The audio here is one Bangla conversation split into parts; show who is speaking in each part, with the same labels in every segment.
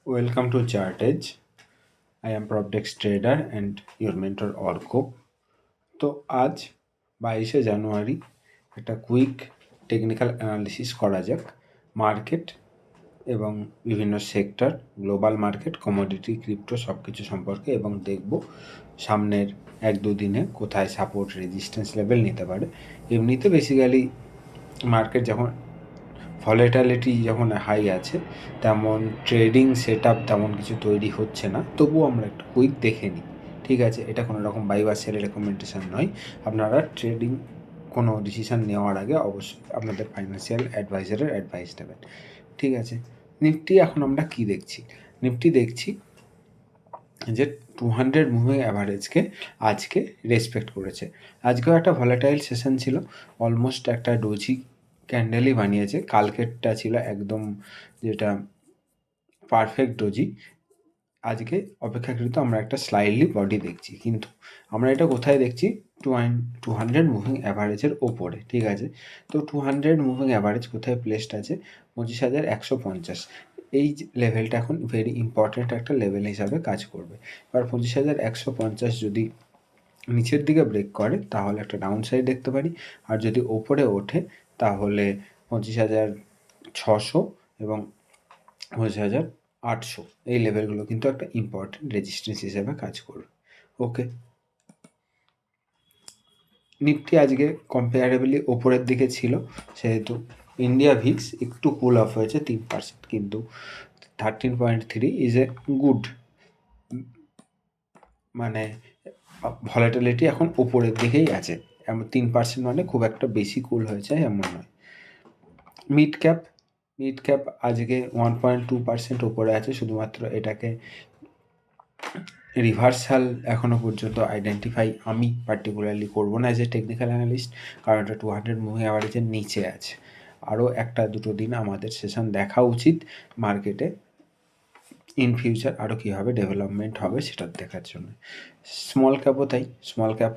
Speaker 1: Welcome to Chart Edge. I am Propdex Trader and your mentor Orko. তো আজ 22শে জানুয়ারি একটা কুইক টেকনিক্যাল অ্যানালিসিস করা যাক মার্কেট এবং বিভিন্ন sector, global market, commodity, crypto সব কিছু সম্পর্কে, এবং দেখব সামনের 1-2 দিনে কোথায় সাপোর্ট রেজিস্ট্যান্স লেভেল নিতে পারে। এমনিতে বেসিক্যালি মার্কেট যখন ভলেটালিটি যখন হাই আছে তেমন ট্রেডিং সেট আপ তেমন কিছু তৈরি হচ্ছে না, তবুও আমরা একটু কুইক দেখে নিই। ঠিক আছে, এটা কোনো রকম বাই বা সেলের রেকমেন্ডেশন নয়। আপনারা ট্রেডিং কোনো ডিসিশান নেওয়ার আগে অবশ্যই আপনাদের ফাইন্যান্সিয়াল অ্যাডভাইজারের অ্যাডভাইস নেবেন। ঠিক আছে, নিফটি এখন আমরা কি দেখছি? নিফটি দেখছি যে 200 মুভিং অ্যাভারেজকে আজকে রেসপেক্ট করেছে। আজকেও একটা ভলেটাইল সেশন ছিল, অলমোস্ট একটা ডোজি ক্যান্ডেলই বানিয়েছে। কালকেরটা ছিল একদম যেটা পারফেক্ট ডোজি। আজকে অপেক্ষাকৃত আমরা একটা স্লাইডলি বডি দেখছি, কিন্তু আমরা এটা কোথায় দেখছি? 200 মুভিং অ্যাভারেজের ওপরে। ঠিক আছে, তো 200 মুভিং অ্যাভারেজ কোথায় প্লেসড আছে? 25,150। এই লেভেলটা এখন ভেরি ইম্পর্ট্যান্ট একটা লেভেল হিসাবে কাজ করবে। এবার 25,150 যদি নিচের দিকে ব্রেক করে তাহলে একটা ডাউন সাইড দেখতে পারি, আর যদি ওপরে ওঠে তাহলে 25,600 এবং 25,800 এই লেভেলগুলো কিন্তু একটা ইম্পর্টেন্ট রেজিস্ট্যান্স হিসেবে কাজ করবে। ওকে, নিফটি আজকে কম্পারেবলি ওপরের দিকে ছিল, সেহেতু ইন্ডিয়া ভিক্স একটু কুল অফ হয়েছে 3%, কিন্তু 13.3 ইজ এ গুড, মানে ভলেটিলিটি এখন ওপরের দিকেই আছে। 3% মানে খুব একটা বেশি কুল হয়েছে এমন নয়। মিড ক্যাপ আজকে 1.2% ওপরে আছে, শুধুমাত্র এটাকে রিভার্সাল এখনও পর্যন্ত আইডেন্টিফাই আমি পার্টিকুলারলি করবো না এজ এ টেকনিক্যাল অ্যানালিস্ট, কারণ এটা 200 মুভিং অ্যাভারেজের নিচে আছে। আরও 1-2 দিন আমাদের সেশন দেখা উচিত মার্কেটে, ইন ফিউচার আরও কীভাবে ডেভেলপমেন্ট হবে সেটা দেখার জন্য। স্মল ক্যাপও তাই, স্মল ক্যাপ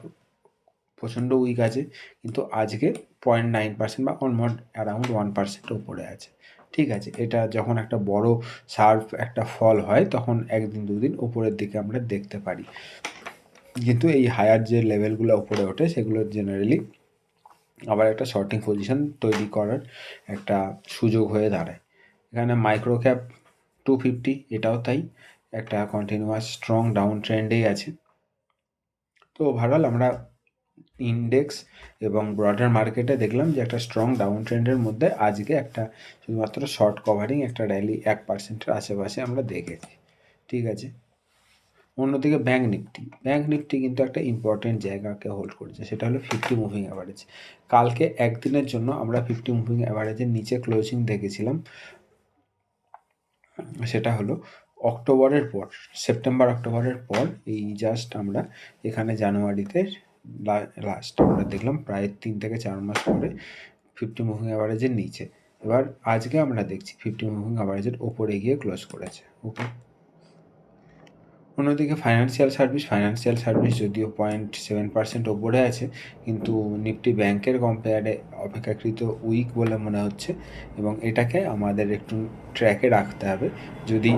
Speaker 1: প্রচণ্ড উইক আছে, কিন্তু আজকে 0.9% বা অলমোস্ট অ্যারাউন্ড 1% ওপরে আছে। ঠিক আছে, এটা যখন একটা বড় শার্প একটা ফল হয় তখন 1-2 দিন ওপরের দিকে আমরা দেখতে পারি, কিন্তু এই হায়ার যে লেভেলগুলো ওপরে ওঠে সেগুলো জেনারেলি আবার একটা শর্টিং পজিশন তৈরি করার একটা সুযোগ হয়ে দাঁড়ায়। এখানে মাইক্রো ক্যাপ 250, এটাও তাই, একটা কন্টিনিউয়াস স্ট্রং ডাউন ট্রেন্ডেই আছে। তো ওভারঅল আমরা ইন্ডেক্স এবং ব্রডার মার্কেটে দেখলাম যে একটা স্ট্রং ডাউন ট্রেন্ডের মধ্যে আজকে একটা শুধুমাত্র শর্ট কভারিং একটা র্যালি 1%-এর আশেপাশে আমরা দেখেছি। ঠিক আছে, অন্যদিকে ব্যাঙ্ক নিফটি কিন্তু একটা ইম্পর্টেন্ট জায়গাকে হোল্ড করেছে, সেটা হলো 50 মুভিং অ্যাভারেজ। কালকে একদিনের জন্য আমরা 50 মুভিং অ্যাভারেজের নিচে ক্লোজিং দেখেছিলাম, সেটা হলো সেপ্টেম্বর অক্টোবরের পর। এই জাস্ট আমরা এখানে জানুয়ারিতে লাস্ট আমরা দেখলাম প্রায় 3-4 মাস পরে 50 মুভিং অ্যাভারেজের নিচে। এবার আজকে আমরা দেখছি 50 মুভিং অ্যাভারেজের ওপরে গিয়ে ক্লোজ করেছে। ওকে, অন্যদিকে ফাইন্যান্সিয়াল সার্ভিস যদিও 0.7% ওপরে আছে, কিন্তু নিফটি ব্যাংকের কম্পেয়ারে অপেক্ষাকৃত উইক বলে মনে হচ্ছে, এবং এটাকে আমাদের একটু ট্র্যাকে রাখতে হবে। যদি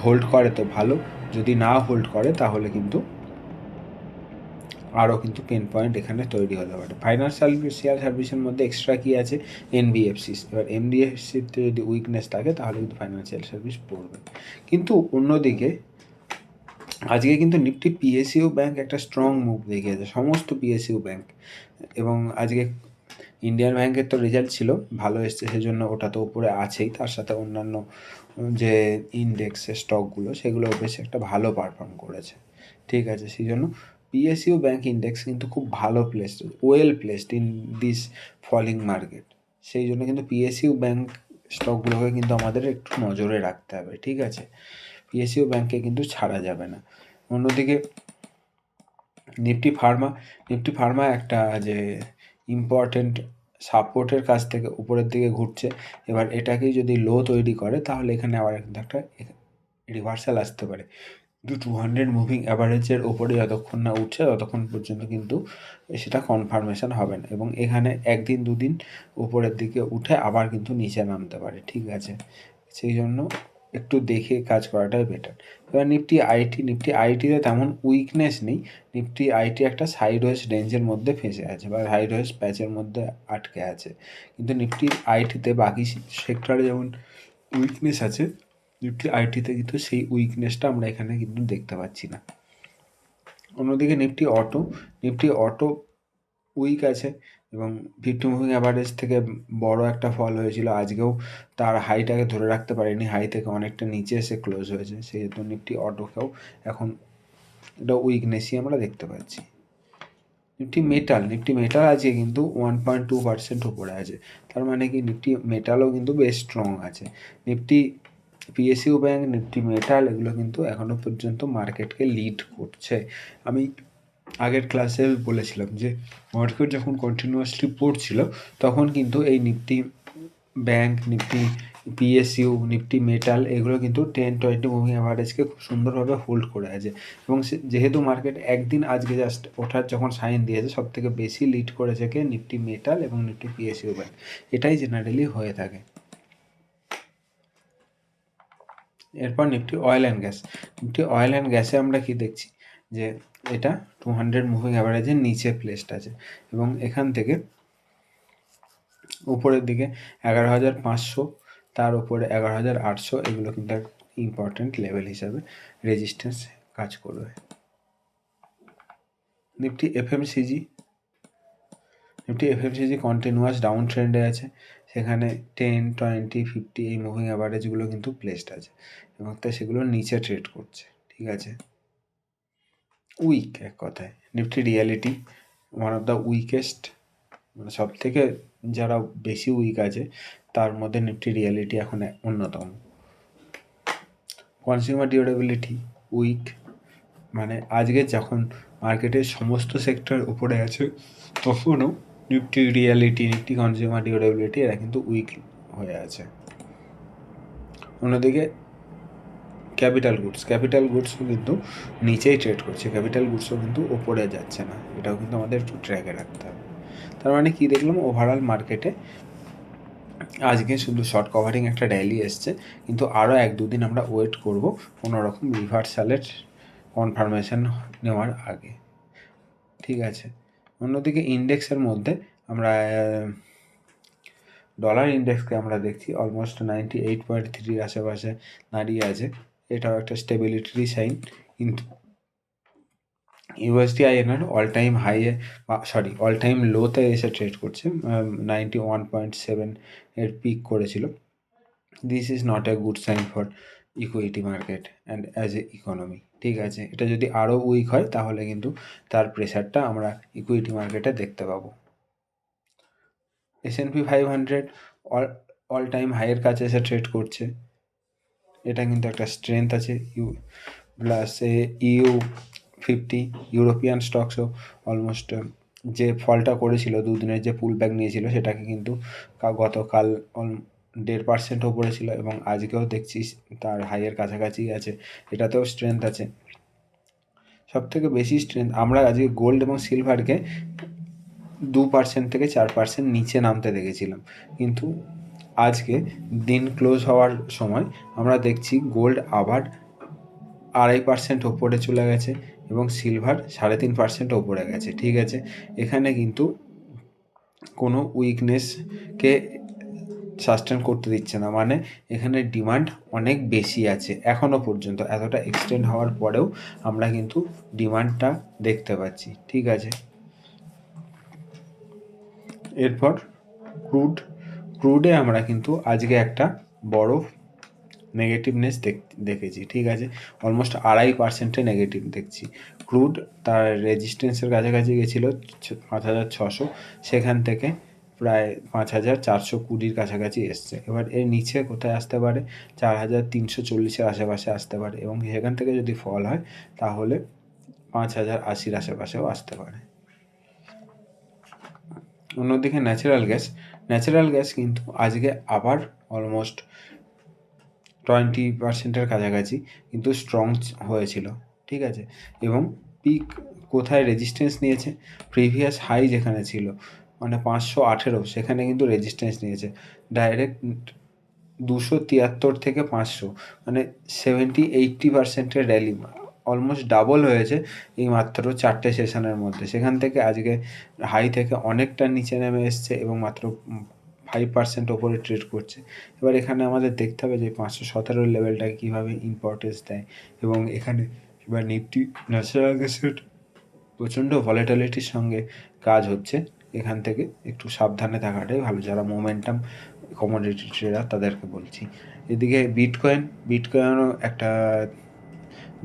Speaker 1: হোল্ড করে তো ভালো, যদি না হোল্ড করে তাহলে কিন্তু আরও কিন্তু পেন পয়েন্ট এখানে তৈরি হতে পারে। ফাইন্যান্সিয়াল সার্ভিসের মধ্যে এক্সট্রা কী আছে? এনবিএফসিস। এবার এনবিএফসিতে যদি উইকনেস থাকে তাহলে কিন্তু ফাইন্যান্সিয়াল সার্ভিস পড়বে। কিন্তু অন্যদিকে আজকে কিন্তু নিফটি পিএসইউ ব্যাংক একটা স্ট্রং মুভ দেখিয়েছে, সমস্ত পিএসইউ ব্যাংক। এবং আজকে ইন্ডিয়ান ব্যাংকের তো রেজাল্ট ছিল ভালো এসছে, সেজন্য ওটা তো উপরে আছেই, তার সাথে অন্যান্য যে ইন্ডেক্সের স্টকগুলো সেগুলো বেশ একটা ভালো পারফর্ম করেছে। ঠিক আছে, সেই জন্য পিএসইউ ব্যাংক ইন্ডেক্স কিন্তু খুব ভালো placed, well placed in this falling market. সেই জন্য কিন্তু পিএসইউ ব্যাংক স্টকগুলোকে কিন্তু আমাদের একটু নজরে রাখতে হবে। ঠিক আছে, পিএসইউ ব্যাংকে কিন্তু ছাড়া যাবে না। অন্যদিকে নিফটি ফার্মা একটা যে ইম্পর্টেন্ট সাপোর্টের কাছ থেকে উপরের দিকে ঘুরছে। এবার এটাকেই যদি লো তৈরি করে তাহলে এখানে আবার কিন্তু একটা রিভার্সাল আসতে পারে, কিন্তু 200 মুভিং অ্যাভারেজের ওপরে যতক্ষণ না উঠছে ততক্ষণ পর্যন্ত কিন্তু সেটা কনফার্মেশন হবে না, এবং এখানে 1-2 দিন উপরের দিকে উঠে আবার কিন্তু নিচে নামতে পারে। ঠিক আছে, সেই জন্য একটু দেখে কাজ করাটাই বেটার। এবার নিফটি আইটিতে তেমন উইকনেস নেই। নিফটি আইটি একটা সাইডওয়েজ রেঞ্জের মধ্যে ফেঁসে আছে বা সাইডওয়েজ প্যাচের মধ্যে আটকে আছে, কিন্তু নিফটি আইটিতে বাকি সেক্টরে যেমন উইকনেস আছে, নিফটি আইটিতে কিন্তু সেই উইকনেসটা আমরা এখানে কিন্তু দেখতে পাচ্ছি না। অন্যদিকে নিফটি অটো উইক আছে এবং 50 মুভিং অ্যাভারেজ থেকে বড় একটা ফল হয়েছিল। আজকেও তার হাইটাকে ধরে রাখতে পারেনি, হাই থেকে অনেকটা নিচে এসে ক্লোজ হয়েছে। সেহেতু নিফটি অটোকেও এখন এটা উইকনেসই আমরা দেখতে পাচ্ছি। নিফটি মেটাল আজকে কিন্তু 1.2% উপরে আছে। তার মানে কি নিফটি মেটালও কিন্তু বেশ স্ট্রং আছে। Nifty PSU bank, Nifty metal এগুলো কিন্তু এখনও পর্যন্ত মার্কেটকে লিড করছে। আমি আগের ক্লাসে বলেছিলাম যে মার্কেট যখন কন্টিনিউয়াসলি পড়ছিল তখন কিন্তু এই Nifty bank, Nifty PSU, Nifty metal এগুলো কিন্তু 10-20 মুভিং অ্যাভারেজকে খুব সুন্দরভাবে হোল্ড করে আছে। এবং যেহেতু মার্কেট একদিন আজকে জাস্ট ওঠার যখন সাইন দিয়েছে, সব থেকে বেশি লিড করেছে কে? নিফটি মেটাল এবং নিফটি পিএসইউ ব্যাংক। এটাই জেনারেলি হয়ে থাকে। এরপর নিফটি অয়েল অ্যান্ড গ্যাসে আমরা কি দেখছি যে এটা 200 মুভিং অ্যাভারেজের নিচে প্লেসড আছে এবং এখান থেকে উপরের দিকে 11,500, তার উপরে 11,800, এগুলো কিন্তু এক ইম্পর্টেন্ট লেভেল হিসাবে রেজিস্ট্যান্স কাজ করবে। নিফটি এফএমসিজি কন্টিনিউয়াস ডাউন ট্রেন্ডে আছে। সেখানে 10, 20, 50 এই মুভিং অ্যাভারেজগুলো কিন্তু প্লেসড আছে এবং তাই সেগুলো নিচে ট্রেড করছে। ঠিক আছে, উইক এক কথায়। Nifty reality one of the weakest, মানে সব থেকে যারা বেশি উইক আছে তার মধ্যে নিফটি রিয়ালিটি এখন অন্যতম। কনজিউমার ডিউরেবিলিটি উইক, মানে আজকে যখন মার্কেটের সমস্ত সেক্টর উপরে আছে তখনও Nifty reality, Nifty consumer durability এরা কিন্তু উইক হয়ে আছে। অন্যদিকে ক্যাপিটাল গুডসও কিন্তু নিচেই ট্রেড করছে, ক্যাপিটাল গুডসও কিন্তু ওপরে যাচ্ছে না। এটাও কিন্তু আমাদের একটু ট্র্যাকে রাখতে হবে। তার মানে কি দেখলাম, ওভারঅল মার্কেটে আজকে শুধু শর্ট কভারিং একটা র্যালি এসছে, কিন্তু আরও 1-2 দিন আমরা ওয়েট করব কোনো রকম রিভার্সালের কনফার্মেশন নেওয়ার আগে। ঠিক আছে, অন্যদিকে ইন্ডেক্সের মধ্যে আমরা ডলার ইন্ডেক্সকে আমরা দেখছি অলমোস্ট 98.3 আশেপাশে দাঁড়িয়ে আছে। এটাও একটা স্টেবিলিটির সাইন। কিন্তু ইউএসডি আইএনআর অল টাইম লোতে এসে ট্রেড করছে, 91.7 এর পিক করেছিল। This is not a good sign for equity market and as a economy. ঠিক আছে, এটা যদি আরও উইক হয় তাহলে কিন্তু তার প্রেশারটা আমরা ইকুইটি মার্কেটে দেখতে পাবো। S&P 500 অল টাইম হাইয়ের কাছে এসে ট্রেড করছে, এটা কিন্তু একটা স্ট্রেংথ আছে। প্লাস EU50 ইউরোপিয়ান স্টকসও অলমোস্ট যে ফলটা করেছিল, দুদিনের যে পুল ব্যাক নিয়েছিল, সেটাকে কিন্তু গতকাল 1.5% ওপরে ছিল এবং আজকেও দেখছি তার হাইয়ের কাছাকাছি আছে, এটাতেও স্ট্রেংথ আছে। সব থেকে বেশি স্ট্রেংথ আমরা আজকে গোল্ড এবং সিলভারকে 2% থেকে 4% নিচে নামতে দেখেছিলাম, কিন্তু আজকে দিন ক্লোজ হওয়ার সময় আমরা দেখছি গোল্ড আবার 2.5% ওপরে চলে গেছে এবং সিলভার 3.5% ওপরে গেছে। ঠিক আছে, এখানে কিন্তু কোনো উইকনেসকে সাস্টেন করতে দিচ্ছে না, মানে এখানে ডিমান্ড অনেক বেশি আছে এখনও পর্যন্ত। এতটা এক্সটেন্ড হওয়ার পরেও আমরা কিন্তু ডিমান্ডটা দেখতে পাচ্ছি। ঠিক আছে, এরপর ক্রুডে আমরা কিন্তু আজকে একটা বড় নেগেটিভনেস দেখেছি। ঠিক আছে, অলমোস্ট 2.5% নেগেটিভ দেখছি। ক্রুড তার রেজিস্ট্যান্সের কাছাকাছি গেছিলো 5,600, সেখান থেকে প্রায় 5,420 কাছাকাছি এসছে। এবার এর নিচে কোথায় আসতে পারে? 4,340 আশেপাশে আসতে পারে এবং সেখান থেকে যদি ফল হয় তাহলে 5,080 আশেপাশেও আসতে পারে। অন্যদিকে ন্যাচারাল গ্যাস কিন্তু আজকে আবার অলমোস্ট 20%-এর কাছাকাছি কিন্তু স্ট্রং হয়েছিল। ঠিক আছে, এবং পিক কোথায় রেজিস্ট্যান্স নিয়েছে? প্রিভিয়াস হাই যেখানে ছিল মানে 518, সেখানে কিন্তু রেজিস্ট্যান্স নিয়েছে। 273 থেকে 500, মানে 70-80% র্যালি, অলমোস্ট ডাবল হয়েছে এই মাত্র 4টে সেশনের মধ্যে। সেখান থেকে আজকে হাই থেকে অনেকটা নিচে নেমে এসছে এবং মাত্র 5% ওপরে ট্রেড করছে। এবার এখানে আমাদের দেখতে হবে যে 517 লেভেলটাকে কীভাবে ইম্পর্টেন্স দেয়, এবং এখানে এবার নিফটি ন্যাচারাল গ্যাসের প্রচণ্ড ভলেটিলিটির সঙ্গে কাজ হচ্ছে। এখান থেকে একটু সাবধানে থাকাটাই ভালো, যারা মোমেন্টাম কমোডিটি ট্রেডার তাদেরকে বলছি। এদিকে বিটকয়েনও একটা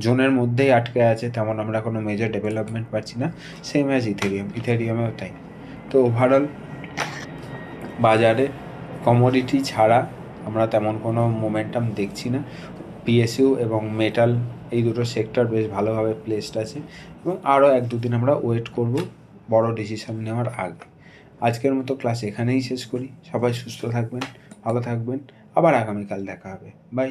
Speaker 1: জোনের মধ্যেই আটকে আছে, তেমন আমরা কোনো মেজর ডেভেলপমেন্ট পাচ্ছি না। সেম অ্যাজ ইথেরিয়ামেও তাই। তো ওভারঅল বাজারে কমোডিটি ছাড়া আমরা তেমন কোনো মোমেন্টাম দেখছি না। পিএসইউ এবং মেটাল, এই দুটো সেক্টর বেশ ভালোভাবে প্লেসড আছে, এবং আরও 1-2 দিন আমরা ওয়েট করব বড় ডিসিশন নেওয়ার আগে। আজকের মতো ক্লাস এখানেই শেষ করি। সবাই সুস্থ থাকবেন, ভালো থাকবেন, আবার আগামীকাল দেখা হবে। বাই।